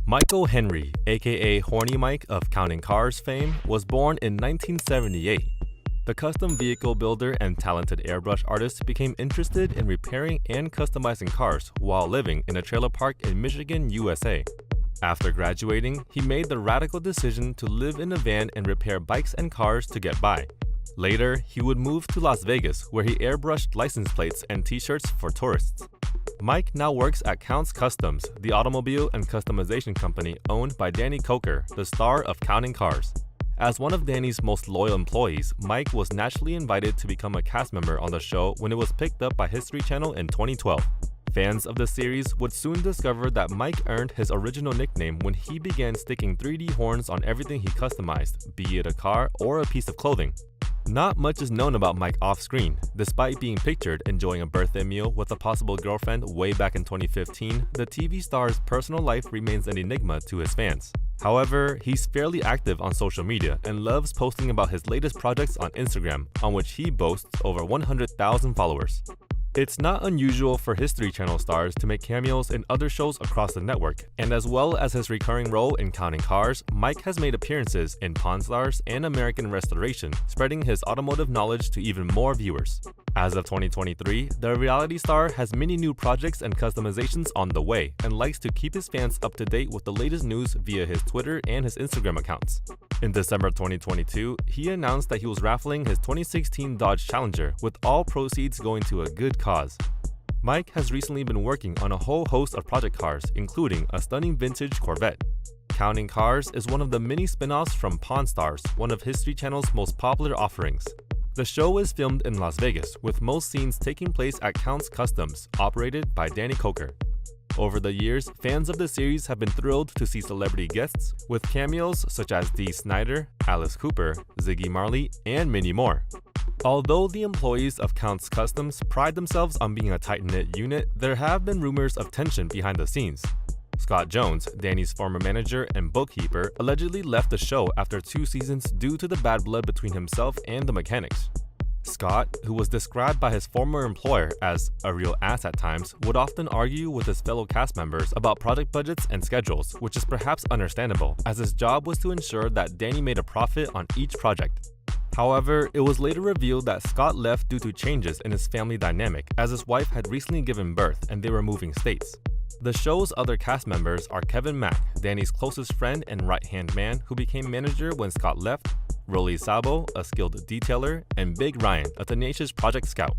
Michael Henry, aka Horny Mike of Counting Cars fame, was born in 1978. The custom vehicle builder and talented airbrush artist became interested in repairing and customizing cars while living in a trailer park in Michigan, USA. After graduating, he made the radical decision to live in a van and repair bikes and cars to get by. Later, he would move to Las Vegas, where he airbrushed license plates and t-shirts for tourists. Mike now works at Counts Customs, the automobile and customization company owned by Danny Coker, the star of Counting Cars. As one of Danny's most loyal employees, Mike was naturally invited to become a cast member on the show when it was picked up by History Channel in 2012. Fans of the series would soon discover that Mike earned his original nickname when he began sticking 3D horns on everything he customized, be it a car or a piece of clothing. Not much is known about Mike off-screen. Despite being pictured enjoying a birthday meal with a possible girlfriend way back in 2015, the TV star's personal life remains an enigma to his fans. However, he's fairly active on social media and loves posting about his latest projects on Instagram, on which he boasts over 100,000 followers. It's not unusual for History Channel stars to make cameos in other shows across the network, and as well as his recurring role in Counting Cars, Mike has made appearances in Pawn Stars and American Restoration, spreading his automotive knowledge to even more viewers. As of 2023, the reality star has many new projects and customizations on the way, and likes to keep his fans up to date with the latest news via his Twitter and his Instagram accounts. In December 2022, he announced that he was raffling his 2016 Dodge Challenger, with all proceeds going to a good cause. Mike has recently been working on a whole host of project cars, including a stunning vintage Corvette. Counting Cars is one of the many spin-offs from Pawn Stars, one of History Channel's most popular offerings. The show is filmed in Las Vegas, with most scenes taking place at Counts Customs, operated by Danny Coker. Over the years, fans of the series have been thrilled to see celebrity guests, with cameos such as Dee Snider, Alice Cooper, Ziggy Marley, and many more. Although the employees of Counts Customs pride themselves on being a tight-knit unit, there have been rumors of tension behind the scenes. Scott Jones, Danny's former manager and bookkeeper, allegedly left the show after 2 seasons due to the bad blood between himself and the mechanics. Scott, who was described by his former employer as a real ass at times, would often argue with his fellow cast members about project budgets and schedules, which is perhaps understandable, as his job was to ensure that Danny made a profit on each project. However, it was later revealed that Scott left due to changes in his family dynamic, as his wife had recently given birth and they were moving states. The show's other cast members are Kevin Mack, Danny's closest friend and right-hand man who became manager when Scott left, Rolly Sabo, a skilled detailer, and Big Ryan, a tenacious project scout.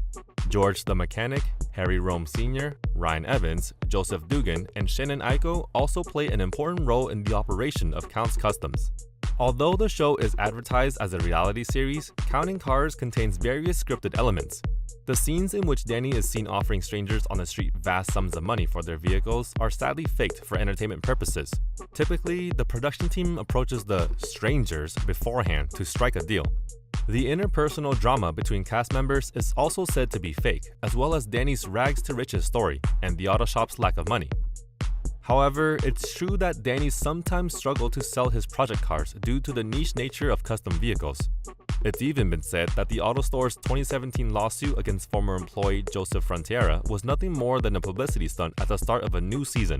George the mechanic, Harry Rome Sr., Ryan Evans, Joseph Dugan, and Shannon Aiko also play an important role in the operation of Counts Customs. Although the show is advertised as a reality series, Counting Cars contains various scripted elements. The scenes in which Danny is seen offering strangers on the street vast sums of money for their vehicles are sadly faked for entertainment purposes. Typically, the production team approaches the strangers beforehand to strike a deal. The interpersonal drama between cast members is also said to be fake, as well as Danny's rags to riches story and the auto shop's lack of money. However, it's true that Danny sometimes struggled to sell his project cars due to the niche nature of custom vehicles. It's even been said that the auto store's 2017 lawsuit against former employee Joseph Frontiera was nothing more than a publicity stunt at the start of a new season.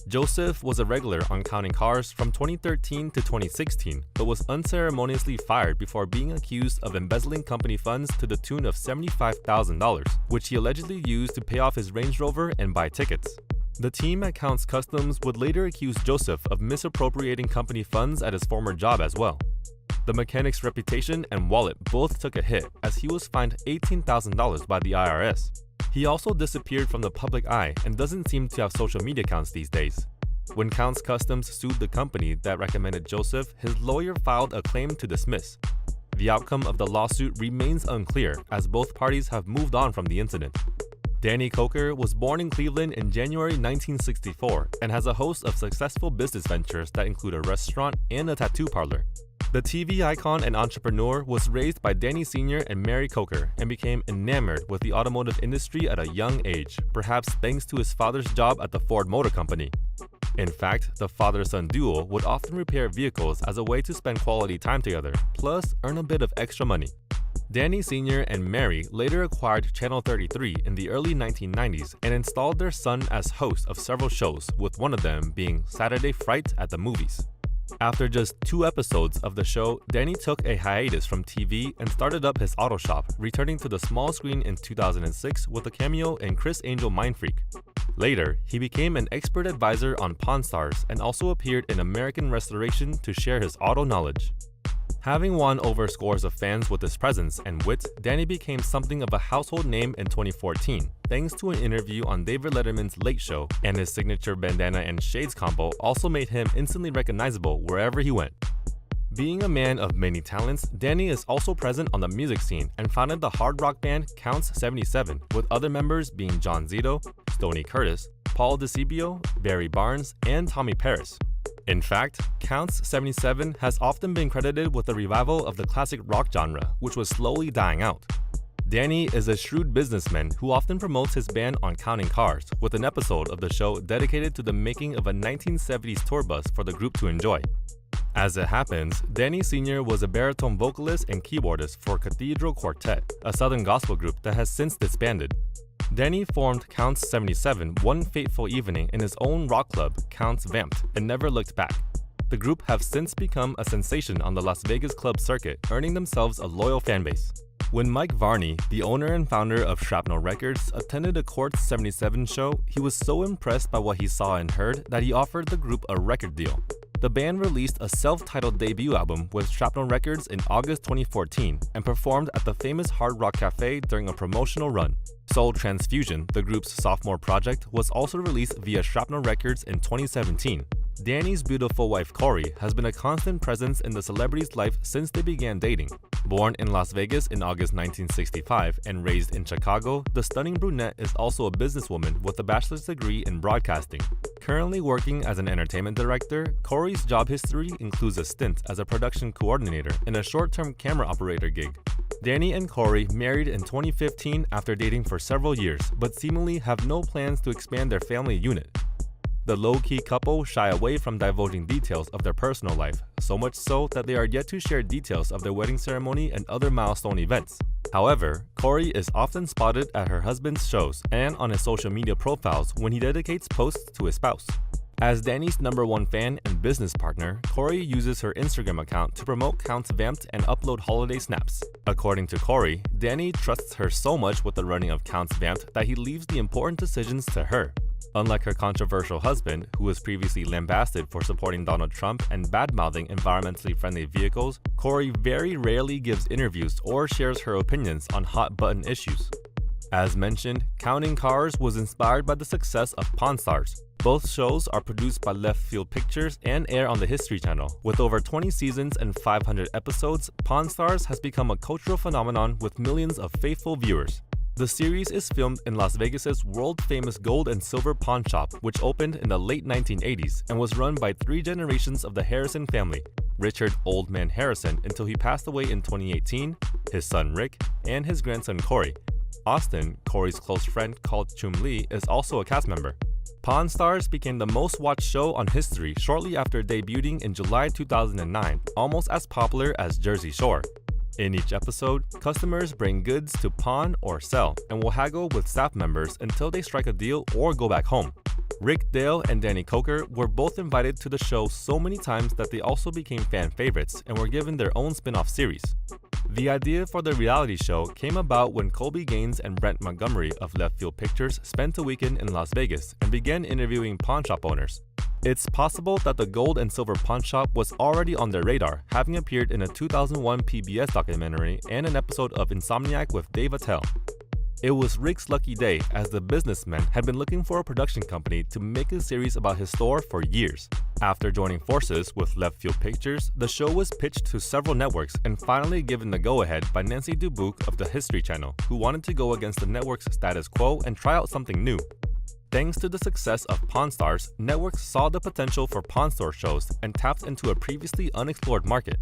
Joseph was a regular on Counting Cars from 2013 to 2016, but was unceremoniously fired before being accused of embezzling company funds to the tune of $75,000, which he allegedly used to pay off his Range Rover and buy tickets. The team at Counts Customs would later accuse Joseph of misappropriating company funds at his former job as well. The mechanic's reputation and wallet both took a hit, as he was fined $18,000 by the IRS. He also disappeared from the public eye and doesn't seem to have social media accounts these days. When Counts Customs sued the company that recommended Joseph, his lawyer filed a claim to dismiss. The outcome of the lawsuit remains unclear, as both parties have moved on from the incident. Danny Coker was born in Cleveland in January 1964 and has a host of successful business ventures that include a restaurant and a tattoo parlor. The TV icon and entrepreneur was raised by Danny Sr. and Mary Coker and became enamored with the automotive industry at a young age, perhaps thanks to his father's job at the Ford Motor Company. In fact, the father-son duo would often repair vehicles as a way to spend quality time together, plus earn a bit of extra money. Danny Sr. and Mary later acquired Channel 33 in the early 1990s and installed their son as host of several shows, with one of them being Saturday Fright at the Movies. After just 2 episodes of the show, Danny took a hiatus from TV and started up his auto shop, returning to the small screen in 2006 with a cameo in Criss Angel Mindfreak. Later, he became an expert advisor on Pawn Stars and also appeared in American Restoration to share his auto knowledge. Having won over scores of fans with his presence and wit, Danny became something of a household name in 2014, thanks to an interview on David Letterman's Late Show, and his signature bandana and shades combo also made him instantly recognizable wherever he went. Being a man of many talents, Danny is also present on the music scene and founded the hard rock band Counts 77, with other members being John Zito, Stoney Curtis, Paul DeCibio, Barry Barnes, and Tommy Paris. In fact, Counts 77 has often been credited with the revival of the classic rock genre, which was slowly dying out. Danny is a shrewd businessman who often promotes his band on Counting Cars, with an episode of the show dedicated to the making of a 1970s tour bus for the group to enjoy. As it happens, Danny Sr. was a baritone vocalist and keyboardist for Cathedral Quartet, a southern gospel group that has since disbanded. Danny formed Counts 77 one fateful evening in his own rock club, Counts Vamped, and never looked back. The group have since become a sensation on the Las Vegas club circuit, earning themselves a loyal fanbase. When Mike Varney, the owner and founder of Shrapnel Records, attended a Courts 77 show, he was so impressed by what he saw and heard that he offered the group a record deal. The band released a self-titled debut album with Shrapnel Records in August 2014 and performed at the famous Hard Rock Cafe during a promotional run. Soul Transfusion, the group's sophomore project, was also released via Shrapnel Records in 2017. Danny's beautiful wife Corey has been a constant presence in the celebrity's life since they began dating. Born in Las Vegas in August 1965 and raised in Chicago, the stunning brunette is also a businesswoman with a bachelor's degree in broadcasting. Currently working as an entertainment director, Corey's job history includes a stint as a production coordinator and a short-term camera operator gig. Danny and Corey married in 2015 after dating for several years, but seemingly have no plans to expand their family unit. The low-key couple shy away from divulging details of their personal life, so much so that they are yet to share details of their wedding ceremony and other milestone events. However, Corey is often spotted at her husband's shows and on his social media profiles when he dedicates posts to his spouse. As Danny's #1 fan and business partner, Corey uses her Instagram account to promote Counts Vamped and upload holiday snaps. According to Corey, Danny trusts her so much with the running of Counts Vamped that he leaves the important decisions to her. Unlike her controversial husband, who was previously lambasted for supporting Donald Trump and bad-mouthing environmentally friendly vehicles, Corey very rarely gives interviews or shares her opinions on hot-button issues. As mentioned, Counting Cars was inspired by the success of Pawn Stars. Both shows are produced by Left Field Pictures and air on the History Channel. With over 20 seasons and 500 episodes, Pawn Stars has become a cultural phenomenon with millions of faithful viewers. The series is filmed in Las Vegas's world-famous gold and silver pawn shop, which opened in the late 1980s and was run by 3 generations of the Harrison family: Richard Old Man Harrison until he passed away in 2018, his son Rick, and his grandson Corey. Austin, Corey's close friend called Chum Lee, is also a cast member. Pawn Stars became the most watched show on History shortly after debuting in July 2009, almost as popular as Jersey Shore. In each episode, customers bring goods to pawn or sell and will haggle with staff members until they strike a deal or go back home. Rick Dale and Danny Coker were both invited to the show so many times that they also became fan favorites and were given their own spin-off series. The idea for the reality show came about when Colby Gaines and Brent Montgomery of Left Field Pictures spent a weekend in Las Vegas and began interviewing pawn shop owners. It's possible that the gold and silver pawn shop was already on their radar, having appeared in a 2001 PBS documentary and an episode of Insomniac with Dave Attell. It was Rick's lucky day, as the businessman had been looking for a production company to make a series about his store for years. After joining forces with Left Field Pictures, the show was pitched to several networks and finally given the go-ahead by Nancy Dubuque of the History Channel, who wanted to go against the network's status quo and try out something new. Thanks to the success of Pawn Stars, networks saw the potential for pawn store shows and tapped into a previously unexplored market.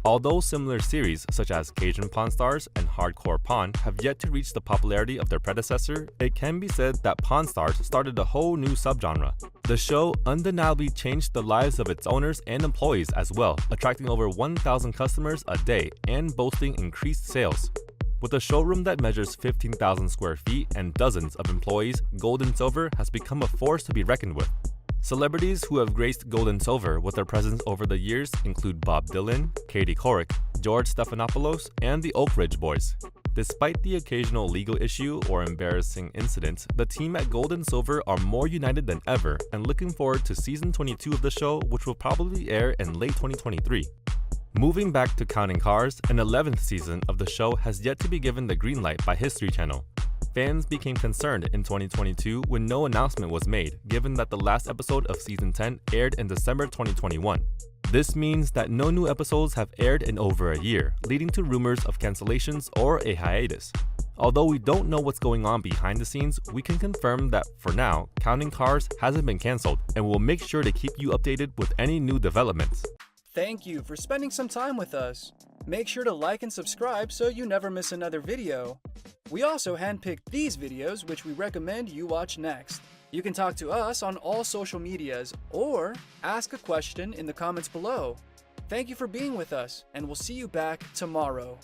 Although similar series such as Cajun Pawn Stars and Hardcore Pawn have yet to reach the popularity of their predecessor, it can be said that Pawn Stars started a whole new subgenre. The show undeniably changed the lives of its owners and employees as well, attracting over 1,000 customers a day and boasting increased sales. With a showroom that measures 15,000 square feet and dozens of employees, Gold and Silver has become a force to be reckoned with. Celebrities who have graced Gold and Silver with their presence over the years include Bob Dylan, Katie Couric, George Stephanopoulos, and the Oak Ridge Boys. Despite the occasional legal issue or embarrassing incident, the team at Gold and Silver are more united than ever and looking forward to season 22 of the show, which will probably air in late 2023. Moving back to Counting Cars, an 11th season of the show has yet to be given the green light by History Channel. Fans became concerned in 2022 when no announcement was made, given that the last episode of Season 10 aired in December 2021. This means that no new episodes have aired in over a year, leading to rumors of cancellations or a hiatus. Although we don't know what's going on behind the scenes, we can confirm that for now, Counting Cars hasn't been canceled, and we'll make sure to keep you updated with any new developments. Thank you for spending some time with us. Make sure to like and subscribe so you never miss another video. We also handpicked these videos which we recommend you watch next. You can talk to us on all social medias or ask a question in the comments below. Thank you for being with us, and we'll see you back tomorrow.